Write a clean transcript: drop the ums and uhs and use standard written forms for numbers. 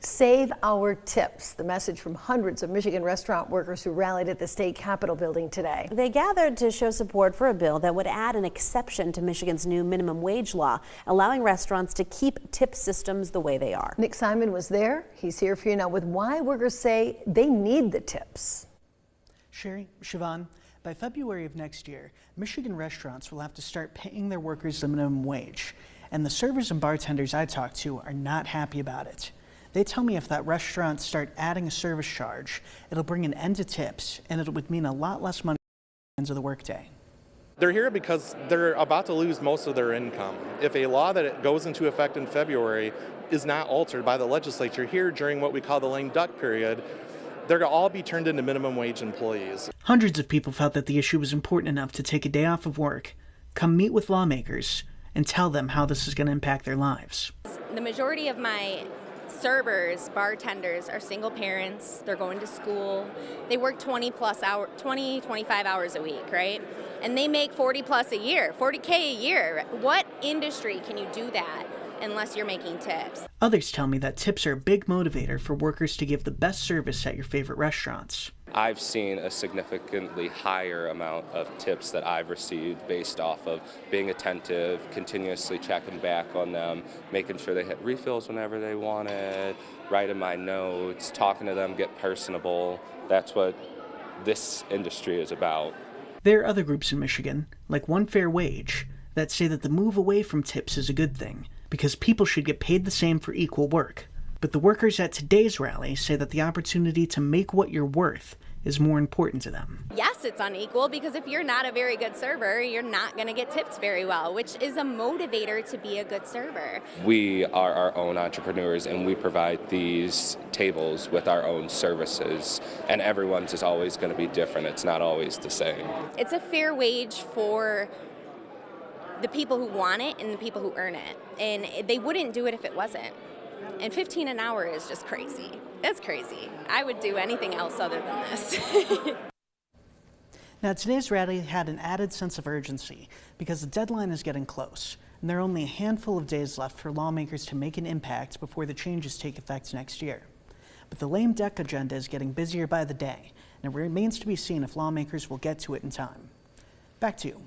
Save our tips, the message from hundreds of Michigan restaurant workers who rallied at the state capitol building today. They gathered to show support for a bill that would add an exception to Michigan's new minimum wage law, allowing restaurants to keep tip systems the way they are. Nick Simon was there. He's here for you now with why workers say they need the tips. Sherry, Siobhan, by February of next year, Michigan restaurants will have to start paying their workers the minimum wage. And the servers and bartenders I talked to are not happy about it. They tell me if that restaurants start adding a service charge, it'll bring an end to tips, and it would mean a lot less money at the end of the workday. They're here because they're about to lose most of their income. If a law that goes into effect in February is not altered by the legislature here during what we call the lame duck period, they're going to all be turned into minimum wage employees. Hundreds of people felt that the issue was important enough to take a day off of work, come meet with lawmakers, and tell them how this is going to impact their lives. The majority of my servers, bartenders are single parents. They're going to school. They work 25 hours a week, right? And they make 40 plus a year, 40K a year. What industry can you do that unless you're making tips? Others tell me that tips are a big motivator for workers to give the best service at your favorite restaurants. I've seen a significantly higher amount of tips that I've received based off of being attentive, continuously checking back on them, making sure they hit refills whenever they want it, writing my notes, talking to them, get personable. That's what this industry is about. There are other groups in Michigan, like One Fair Wage, that say that the move away from tips is a good thing because people should get paid the same for equal work. But the workers at today's rally say that the opportunity to make what you're worth is more important to them. Yes, it's unequal because if you're not a very good server, you're not going to get tipped very well, which is a motivator to be a good server. We are our own entrepreneurs and we provide these tables with our own services, and everyone's is always going to be different. It's not always the same. It's a fair wage for the people who want it and the people who earn it, and they wouldn't do it if it wasn't. And $15 an hour is just crazy. That's crazy. I would do anything else other than this. Now, today's rally had an added sense of urgency because the deadline is getting close, and there are only a handful of days left for lawmakers to make an impact before the changes take effect next year. But the lame duck agenda is getting busier by the day, and it remains to be seen if lawmakers will get to it in time. Back to you.